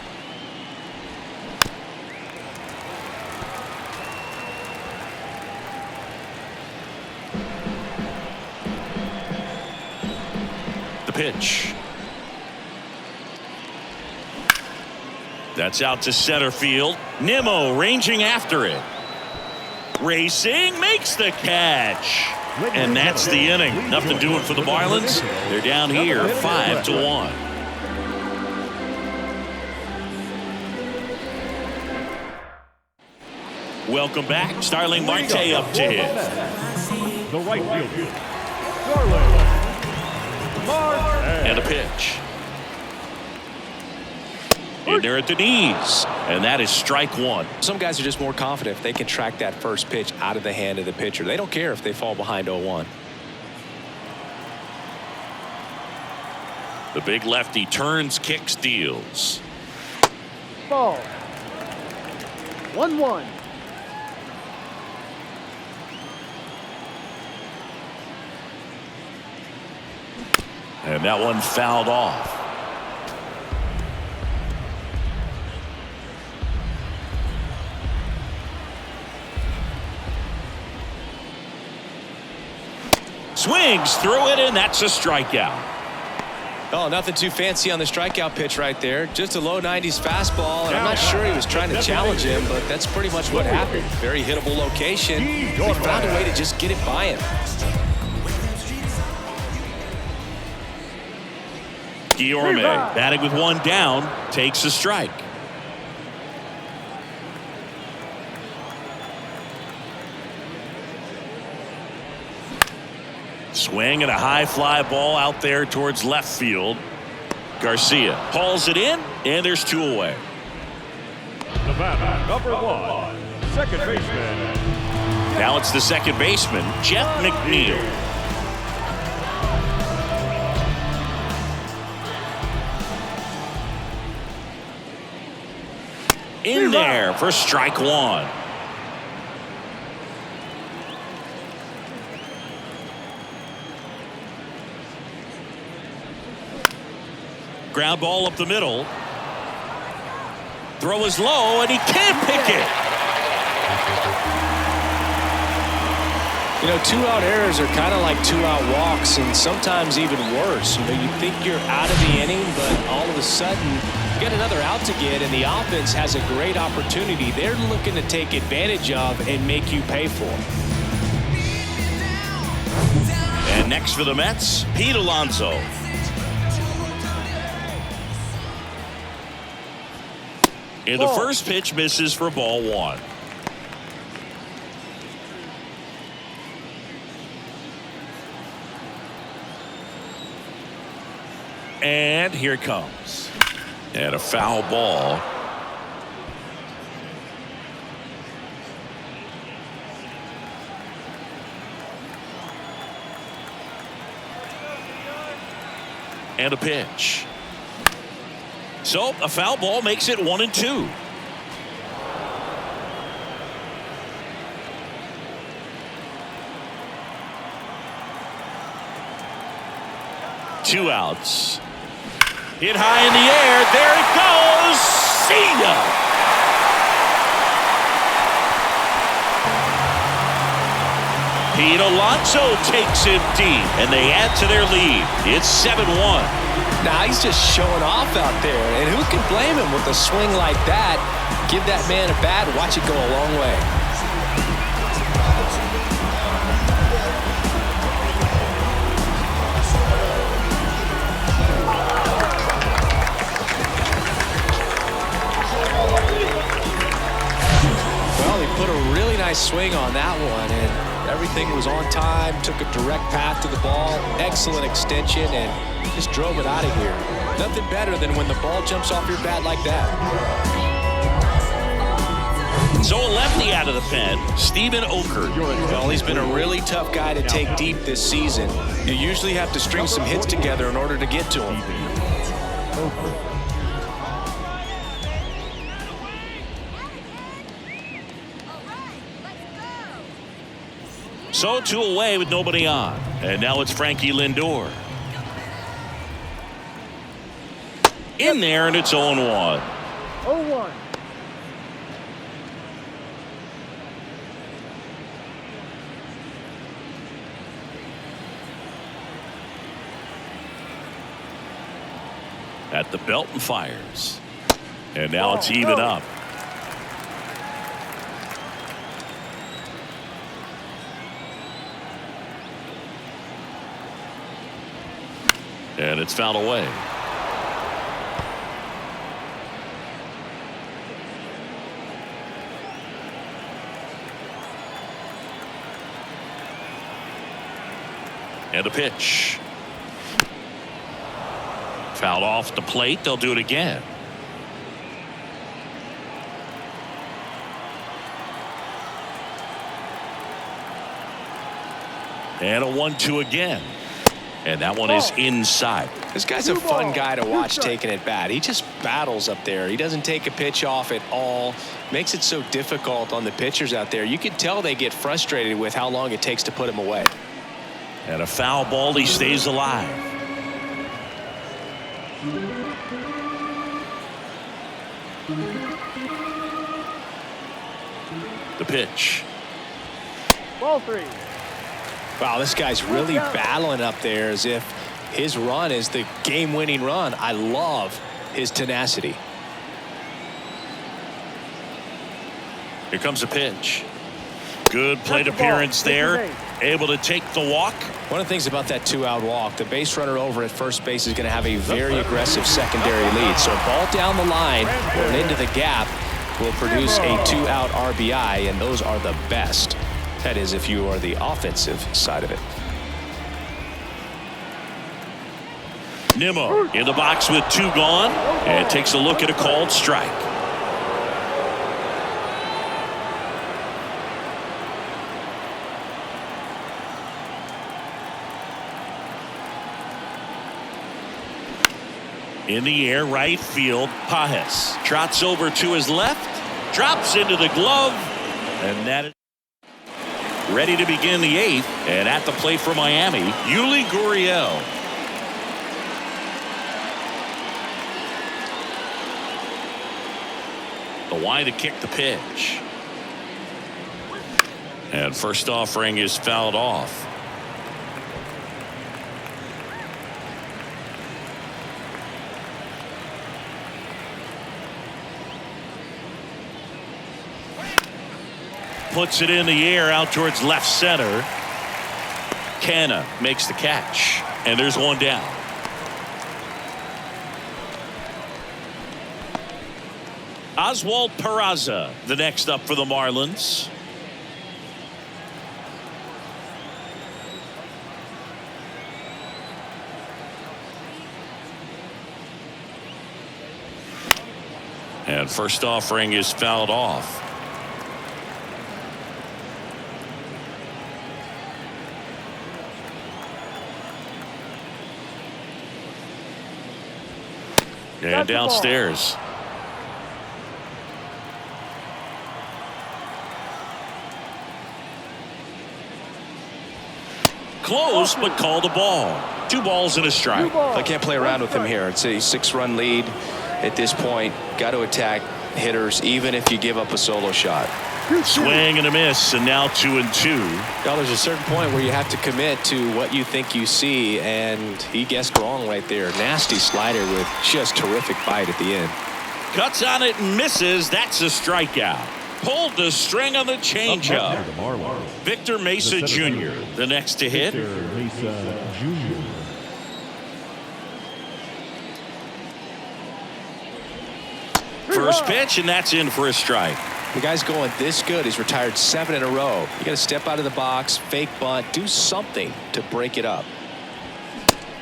The pitch. That's out to center field. Nimmo ranging after it. Racing, makes the catch. And that's the inning. Nothing doing for the Marlins. They're down here 5-1. Welcome back. Starling Marte up to hit. The right fielder. And a pitch. In there at the knees. And that is strike one. Some guys are just more confident if they can track that first pitch out of the hand of the pitcher. They don't care if they fall behind 0-1. The big lefty turns, kicks, deals. Ball. 1-1. And that one fouled off. Swings through it, and that's a strikeout. Oh, nothing too fancy on the strikeout pitch right there. Just a low 90s fastball, and I'm not sure he was trying to challenge him, but that's pretty much what happened. Very hittable location. He found a way to just get it by him. Guillorme batting with one down, takes a strike. Swing and a high fly ball out there towards left field. Garcia hauls it in, and there's two away. The batter, number 1, second baseman. Now it's the second baseman, Jeff McNeil. In there for strike one. Ground ball up the middle. Throw is low, and he can't pick it. You know, two-out errors are kind of like two-out walks, and sometimes even worse. You know, you think you're out of the inning, but all of a sudden, you get another out to get, and the offense has a great opportunity. They're looking to take advantage of and make you pay for. And next for the Mets, Pete Alonso. And the first pitch misses for ball one. And here it comes. And a foul ball. And a pitch. So a foul ball makes it 1-2. Two outs. Hit high in the air. There it goes. See ya. Pete Alonso takes it deep, and they add to their lead. It's 7-1. Now he's just showing off out there, and who can blame him with a swing like that? Give that man a bat, watch it go a long way. Well, he put a really nice swing on that one, and everything was on time, took a direct path to the ball, excellent extension, and just drove it out of here. Nothing better than when the ball jumps off your bat like that. So a lefty out of the pen, Steven Okert. Well, he's been a really tough guy to take deep this season. You usually have to string some hits together in order to get to him. So 2 away with nobody on. And now it's Frankie Lindor. In there, and it's 0-1. 0-1. At the belt and fires. And now it's even up. And it's fouled away. And a pitch. Fouled off the plate. They'll do it again. And a 1-2 again. And that one is inside. This guy's a fun guy to watch taking at bat. He just battles up there. He doesn't take a pitch off at all. Makes it so difficult on the pitchers out there. You can tell they get frustrated with how long it takes to put him away. And a foul ball. He stays alive. The pitch. Ball 3. Wow, this guy's really battling up there as if his run is the game-winning run. I love his tenacity. Here comes a pitch. Good plate appearance there. Able to take the walk. One of the things about that 2-out walk, the base runner over at first base is going to have a very aggressive secondary lead. So a ball down the line or into the gap will produce a 2-out RBI, and those are the best. That is, if you are the offensive side of it. Nimmo in the box with 2 gone, and takes a look at a called strike. In the air, right field, Pajes trots over to his left, drops into the glove, and that is ready to begin the 8th. And at the plate for Miami, Yuli Gurriel. The wide to kick the pitch. And first offering is fouled off. Puts it in the air out towards left center. Canna makes the catch, and there's one down. Oswald Peraza, the next up for the Marlins. And first offering is fouled off. And downstairs. Close, but called a ball. 2 balls and a strike. I can't play around with him here. It's a 6-run lead at this point. Got to attack hitters, even if you give up a solo shot. Swing and a miss, and now 2-2. Now there's a certain point where you have to commit to what you think you see, and he guessed wrong right there. Nasty slider with just terrific bite at the end. Cuts on it and misses. That's a strikeout. Pulled the string on the changeup. Victor Mesa Jr., the next to hit. Victor Mesa Jr. First pitch, and that's in for a strike. The guy's going this good. He's retired 7 in a row. You got to step out of the box, fake bunt, do something to break it up.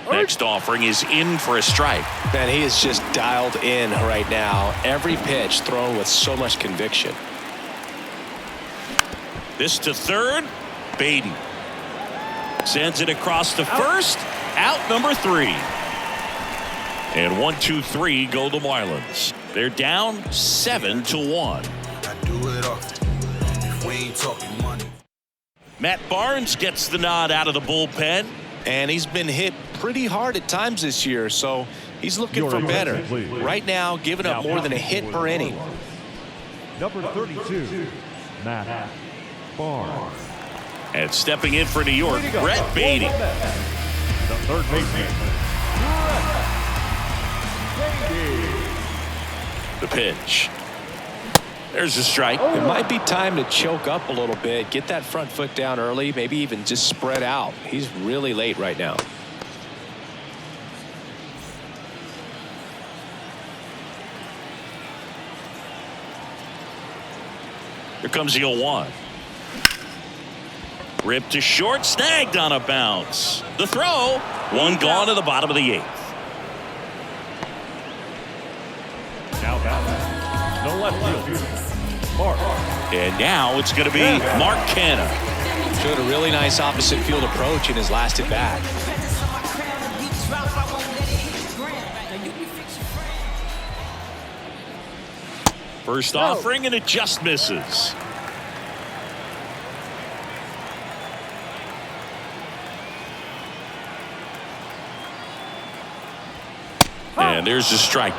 Next offering is in for a strike. Man, he is just dialed in right now. Every pitch thrown with so much conviction. This to third. Baden sends it across to first. Out number 3. And 1-2-3 go the Marlins. They're down 7-1. Matt Barnes gets the nod out of the bullpen. And he's been hit pretty hard at times this year, so he's looking for better. Right now, giving up more than a hit per inning. Number 32, Matt Barnes. And stepping in for New York, Brett Beatty. The third baseman, The pitch. There's a strike. It might be time to choke up a little bit, get that front foot down early, maybe even just spread out. He's really late right now. Here comes the 0-1. Ripped to short, snagged on a bounce. The throw, one gone to the bottom of the 8th. now batting, the left fielder, Mark. And now it's going to be Mark Canha. Showed a really nice opposite field approach in his last at bat. First offering, and it just misses. And there's the strike.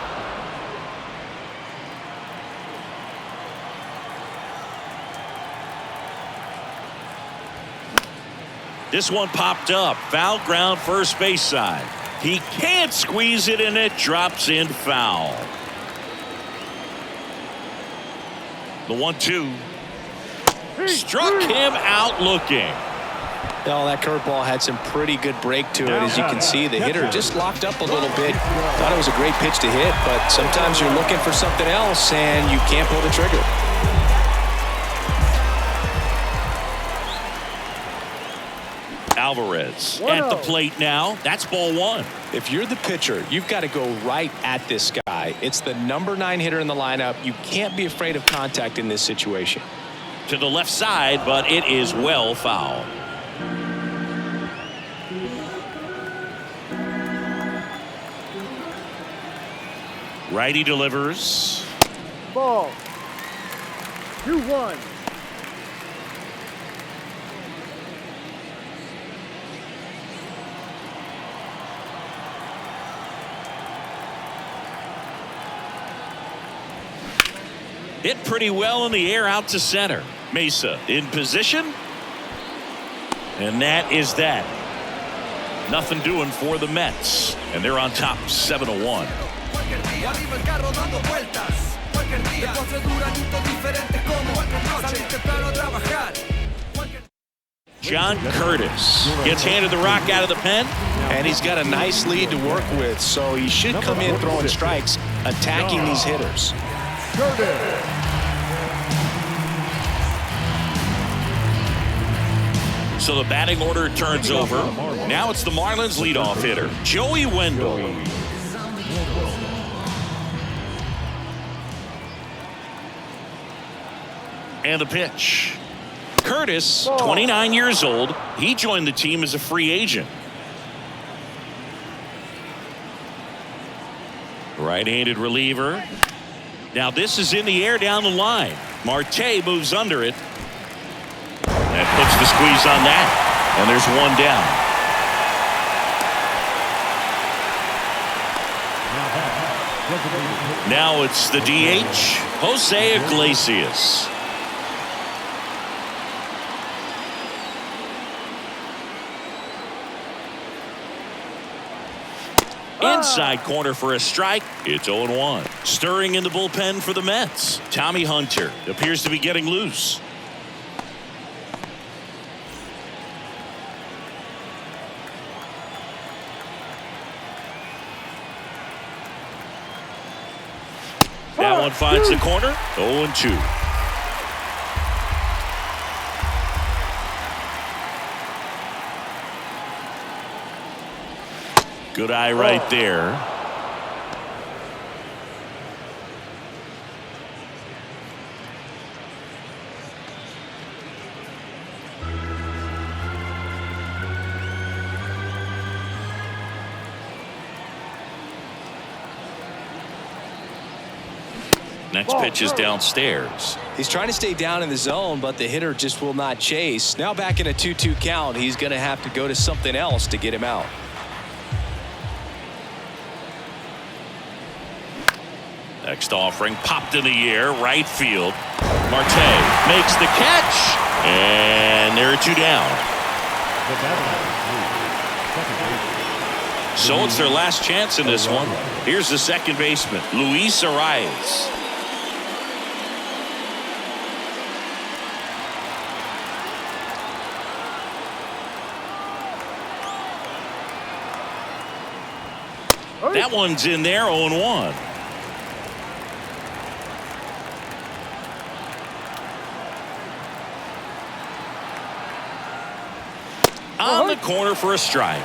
This one popped up. Foul ground, first base side. He can't squeeze it, and it drops in foul. The 1-2 struck him out looking. Oh, that curveball had some pretty good break to it. As you can see, the hitter just locked up a little bit. Thought it was a great pitch to hit, but sometimes you're looking for something else and you can't pull the trigger. Alvarez at the plate now. That's ball one. If you're the pitcher, you've got to go right at this guy. It's the number 9 hitter in the lineup. You can't be afraid of contact in this situation. To the left side, but it is well foul. Righty delivers. Ball. 2-1. Hit pretty well in the air out to center. Mesa in position. And that is that. Nothing doing for the Mets. And they're on top 7-1. John Curtis gets handed the rock out of the pen. And he's got a nice lead to work with, so he should come in throwing strikes, attacking these hitters. So the batting order turns over. Now it's the Marlins leadoff hitter, Joey Wendell. And the pitch. Curtis, 29 years old. He joined the team as a free agent. Right-handed reliever. Now this is in the air down the line. Marte moves under it. That puts the squeeze on that. And there's one down. Now it's the DH, Jose Iglesias. Inside corner for a strike. It's 0-1. Stirring in the bullpen for the Mets. Tommy Hunter appears to be getting loose. That one finds the corner. 0-2. Good eye right there. Next pitch is downstairs. He's trying to stay down in the zone, but the hitter just will not chase. Now back in a 2-2 count. He's going to have to go to something else to get him out. Next offering popped in the air, right field. Marte makes the catch, and there are two down. So it's their last chance in this one. Here's the second baseman, Luis Arias. That one's in there, 0-1. On the corner for a strike.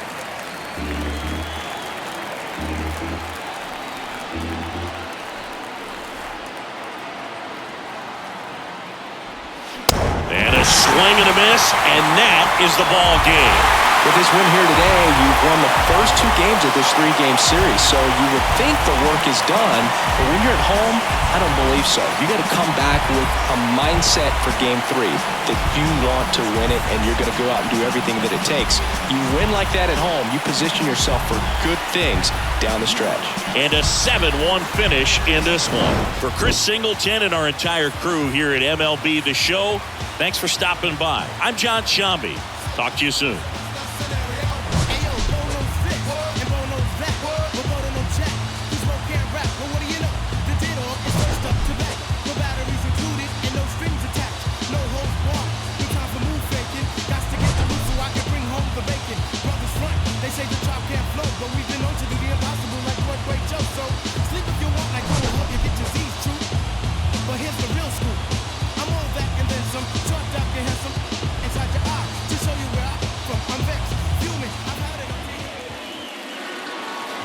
And a swing and a miss, and that is the ball game. With this win here today, you've won the first two games of this three-game series, so you would think the work is done, but when you're at home, I don't believe so. You got to come back with a mindset for Game 3 that you want to win it, and you're going to go out and do everything that it takes. You win like that at home, you position yourself for good things down the stretch. And a 7-1 finish in this one. For Chris Singleton and our entire crew here at MLB The Show, thanks for stopping by. I'm John Shambi. Talk to you soon.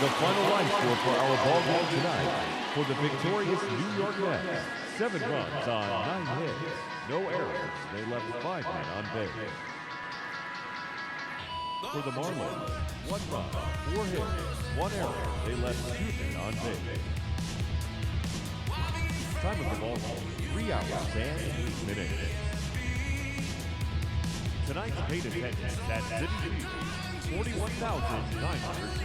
The final line score for our ball game tonight. For the victorious New York Mets, 7 runs on 9 hits, no errors. They left 5 men on base. For the Marlins, 1 run, 4 hits, 1 error. They left 2 men on base. Time of the ball game, 3 hours and 8 minutes. Tonight's paid attendance at City Field, 41,920.